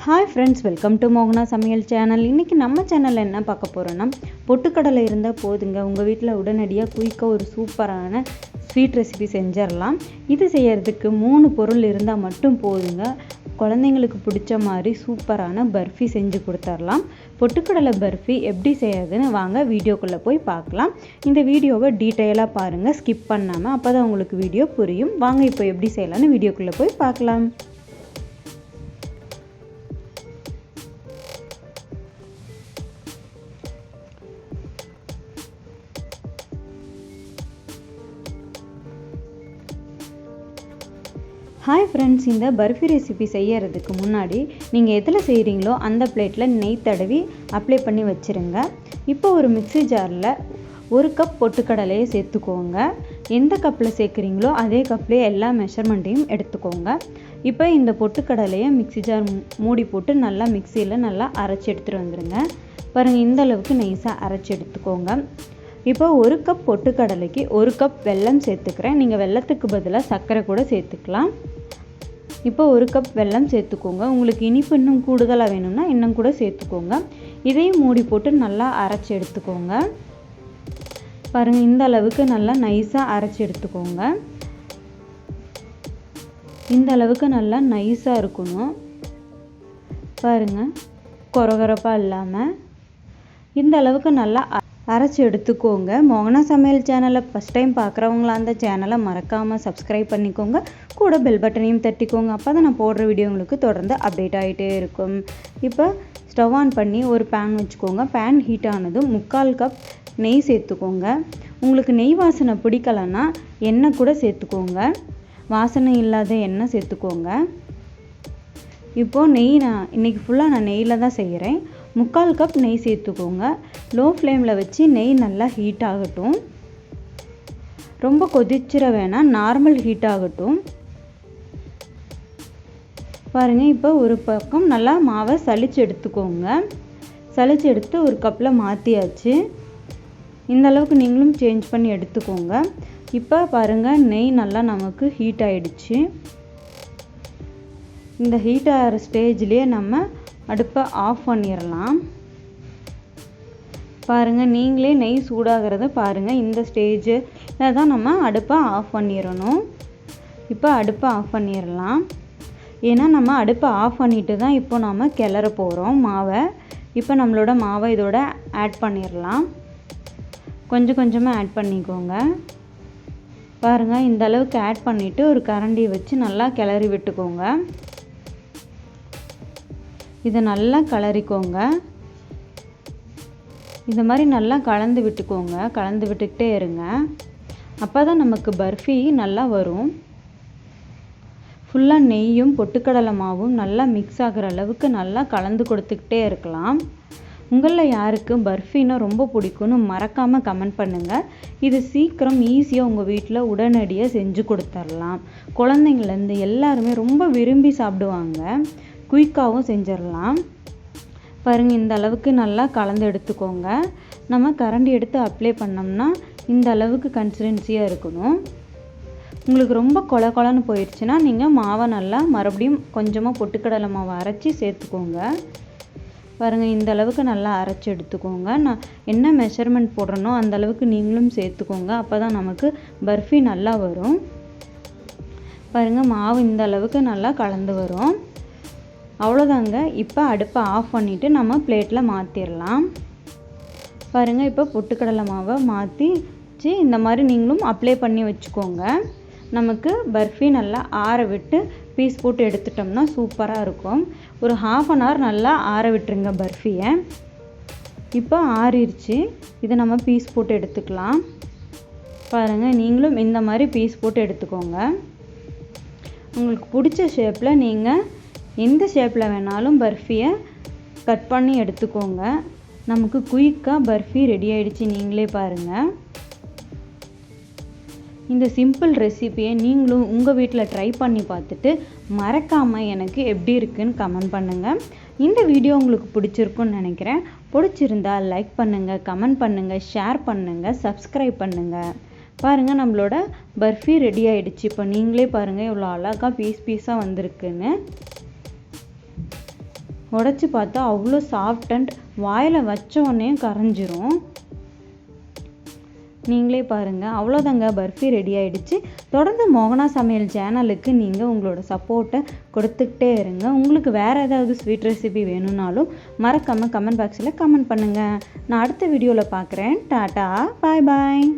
Hi friends, welcome to மோகனா சமையல் channel. இன்றைக்கி நம்ம சேனலில் என்ன பார்க்க போகிறோன்னா, பொட்டுக்கடலை இருந்தால் போதுங்க, உங்கள் வீட்டில் உடனடியாக குயிக்காக ஒரு சூப்பரான ஸ்வீட் ரெசிபி செஞ்சிடலாம். இது செய்கிறதுக்கு 3 பொருள் இருந்தால் மட்டும் போதுங்க, குழந்தைங்களுக்கு பிடிச்ச மாதிரி சூப்பரான பர்ஃபி செஞ்சு கொடுத்துடலாம். பொட்டுக்கடலை பர்ஃபி எப்படி செய்யறதுன்னு வாங்க வீடியோக்குள்ளே போய் பார்க்கலாம். இந்த வீடியோவை டீட்டெயிலாக பாருங்கள், ஸ்கிப் பண்ணாமல், அப்போ தான் உங்களுக்கு வீடியோ புரியும். வாங்க இப்போ எப்படி செய்யலான்னு வீடியோக்குள்ளே போய் பார்க்கலாம். ஹாய் ஃப்ரெண்ட்ஸ், இந்த பர்ஃபி ரெசிபி செய்யறதுக்கு முன்னாடி நீங்கள் எதில் செய்கிறீங்களோ அந்த பிளேட்டில் நெய் தடவி அப்ளை பண்ணி வச்சுருங்க. இப்போ ஒரு மிக்ஸி ஜாரில் 1 கப் பொட்டுக்கடலையை சேர்த்துக்கோங்க. எந்த கப்பில் சேர்க்குறீங்களோ அதே கப்லேயே எல்லா மெஷர்மெண்ட்டையும் எடுத்துக்கோங்க. இப்போ இந்த பொட்டுக்கடலையை மிக்ஸி ஜார் மூடி போட்டு நல்லா மிக்சியில் நல்லா அரைச்சி எடுத்துகிட்டு வந்துடுங்க. பாருங்கள், இந்த அளவுக்கு நைஸாக அரைச்சி எடுத்துக்கோங்க. இப்போ 1 கப் பொட்டுக்கடலைக்கு 1 கப் வெல்லம் சேர்த்துக்கிறேன். நீங்கள் வெல்லத்துக்கு பதிலாக சர்க்கரை கூட சேர்த்துக்கலாம். இப்போ 1 கப் வெல்லம் சேர்த்துக்கோங்க. உங்களுக்கு இனிப்பு இன்னும் கூடுதலாக வேணும்னா இன்னும் கூட சேர்த்துக்கோங்க. இதையும் மூடி போட்டு நல்லா அரைச்சி எடுத்துக்கோங்க. பாருங்கள், இந்த அளவுக்கு நல்லா நைஸாக அரைச்சி எடுத்துக்கோங்க. இந்த அளவுக்கு நல்லா நைஸாக இருக்கணும். பாருங்கள், கொரகொரப்பாக இல்லாமல் இந்த அளவுக்கு நல்லா அரைச்சி எடுத்துக்கோங்க. மோகனா சமையல் சேனலை ஃபஸ்ட் டைம் பார்க்குறவங்களா அந்த சேனலை மறக்காமல் சப்ஸ்கிரைப் பண்ணிக்கோங்க. கூட பெல் பட்டனையும் தட்டிக்கோங்க. அப்போ தான் நான் போடுற வீடியோ உங்களுக்கு தொடர்ந்து அப்டேட் ஆகிட்டே இருக்கும். இப்போ ஸ்டவ் ஆன் பண்ணி ஒரு பேன் வச்சுக்கோங்க. பேன் ஹீட் ஆனதும் 3/4 கப் நெய் சேர்த்துக்கோங்க. உங்களுக்கு நெய் வாசனை பிடிக்கலைன்னா எண்ணெய் கூட சேர்த்துக்கோங்க. வாசனை இல்லாத எண்ணெய் சேர்த்துக்கோங்க. இப்போது நெய் இன்றைக்கி ஃபுல்லாக நான் நெய்யில் தான் செய்கிறேன். 3/4 கப் நெய் சேர்த்துக்கோங்க. லோ ஃப்ளேமில் வச்சு நெய் நல்லா ஹீட் ஆகட்டும். ரொம்ப கொதிச்சிட வேணாம், நார்மல் ஹீட் ஆகட்டும். பாருங்கள், இப்போ ஒரு பக்கம் நல்லா மாவை சலிச்சு எடுத்துக்கோங்க. சலிச்சு எடுத்து ஒரு கப்பில் மாற்றியாச்சு. இந்த அளவுக்கு நீங்களும் சேஞ்ச் பண்ணி எடுத்துக்கோங்க. இப்போ பாருங்கள், நெய் நல்லா நமக்கு ஹீட் ஆகிடுச்சு. இந்த ஹீட் ஆகிற ஸ்டேஜ்லேயே நம்ம அடுப்பை ஆஃப் பண்ணிடலாம். பாருங்கள், நீங்களே நெய் சூடாகிறத பாருங்கள். இந்த ஸ்டேஜில் தான் நம்ம அடுப்பை ஆஃப் பண்ணிடணும். இப்போ அடுப்பை ஆஃப் பண்ணிடலாம். ஏன்னா நம்ம அடுப்பை ஆஃப் பண்ணிட்டு தான் இப்போ நாம் கிளற போகிறோம் மாவை. இப்போ நம்மளோட மாவை இதோட ஆட் பண்ணிடலாம். கொஞ்சம் கொஞ்சமாக ஆட் பண்ணிக்கோங்க. பாருங்கள், இந்த அளவுக்கு ஆட் பண்ணிவிட்டு ஒரு கரண்டி வச்சு நல்லா கிளறி விட்டுக்கோங்க. இதை நல்லா கிளறிக்கோங்க. இந்த மாதிரி நல்லா கலந்து விட்டுக்கோங்க. கலந்து விட்டுக்கிட்டே இருங்க. அப்போ தான் நமக்கு பர்ஃபி நல்லா வரும். ஃபுல்லாக நெய்யும் பொட்டுக்கடலை மாவும் நல்லா மிக்ஸ் ஆகிற அளவுக்கு நல்லா கலந்து கொடுத்துக்கிட்டே இருக்கலாம். உங்களில் யாருக்கு பர்ஃபின்னா ரொம்ப பிடிக்கும்னு மறக்காமல் கமெண்ட் பண்ணுங்கள். இது சீக்கிரம் ஈஸியாக உங்கள் வீட்டில் உடனடியாக செஞ்சு கொடுத்துடலாம். குழந்தைங்கள்லேருந்து எல்லாருமே ரொம்ப விரும்பி சாப்பிடுவாங்க. குயிக்காகவும் செஞ்சிடலாம். பாருங்கள், இந்த அளவுக்கு நல்லா கலந்து எடுத்துக்கோங்க. நம்ம கரண்டி எடுத்து அப்ளை பண்ணோம்னா இந்த அளவுக்கு கன்சிஸ்டன்சியாக இருக்கணும். உங்களுக்கு ரொம்ப கொலன்னு போயிடுச்சுன்னா நீங்கள் மாவை நல்லா மறுபடியும் கொஞ்சமாக பொட்டுக்கடலை மாவை அரைச்சி சேர்த்துக்கோங்க. பாருங்கள், இந்த அளவுக்கு நல்லா அரைச்சி எடுத்துக்கோங்க. நான் என்ன மெஷர்மெண்ட் போடுறேனோ அந்த அளவுக்கு நீங்களும் சேர்த்துக்கோங்க. அப்போ தான் நமக்கு பர்ஃபி நல்லா வரும். பாருங்கள், மாவு இந்த அளவுக்கு நல்லா கலந்து வரும். அவ்வளோதாங்க. இப்போ அடுப்பை ஆஃப் பண்ணிவிட்டு நம்ம பிளேட்டில் மாற்றிடலாம். பாருங்கள், இப்போ பொட்டுக்கடலை மாவை மாற்றிச்சு இந்த மாதிரி நீங்களும் அப்ளை பண்ணி வச்சுக்கோங்க. நமக்கு பர்ஃபி நல்லா ஆற விட்டு பீஸ் போட்டு எடுத்துட்டோம்னா சூப்பராக இருக்கும். ஒரு 1/2 அன் ஹவர் நல்லா ஆற விட்டுருங்க பர்ஃபியை. இப்போ ஆறிடுச்சு. இதை நம்ம பீஸ் போட்டு எடுத்துக்கலாம். பாருங்கள், நீங்களும் இந்த மாதிரி பீஸ் போட்டு எடுத்துக்கோங்க. உங்களுக்கு பிடிச்ச ஷேப்பில் நீங்கள் எந்த ஷேப்பில் வேணாலும் பர்ஃபியை கட் பண்ணி எடுத்துக்கோங்க. நமக்கு குயிக்காக பர்ஃபி ரெடி ஆகிடுச்சு. நீங்களே பாருங்கள். இந்த சிம்பிள் ரெசிபியை நீங்களும் உங்கள் வீட்டில் ட்ரை பண்ணி பார்த்துட்டு மறக்காமல் எனக்கு எப்படி இருக்குன்னு கமெண்ட் பண்ணுங்கள். இந்த வீடியோ உங்களுக்கு பிடிச்சிருக்குன்னு நினைக்கிறேன். பிடிச்சிருந்தா லைக் பண்ணுங்கள், கமெண்ட் பண்ணுங்கள், ஷேர் பண்ணுங்கள், சப்ஸ்கிரைப் பண்ணுங்கள். பாருங்கள், நம்மளோட பர்ஃபி ரெடி ஆகிடுச்சு. இப்போ நீங்களே பாருங்கள் எவ்வளோ அழகாக பீஸாக வந்திருக்குன்னு. உடைச்சி பார்த்தா அவ்வளோ சாஃப்ட் அண்ட் வாயில் வச்ச உடனே கரைஞ்சிரும். நீங்களே பாருங்கள். அவ்வளோதாங்க, பர்ஃபி ரெடி ஆகிடுச்சு. தொடர்ந்து மோகனா சமையல் சேனலுக்கு நீங்கள் உங்களோட சப்போர்ட்டை கொடுத்துக்கிட்டே இருங்க. உங்களுக்கு வேறு ஏதாவது ஸ்வீட் ரெசிபி வேணும்னாலும் மறக்காமல் கமெண்ட் பாக்ஸில் கமெண்ட் பண்ணுங்கள். நான் அடுத்த வீடியோவில் பார்க்குறேன். டாட்டா, பாய் பாய்.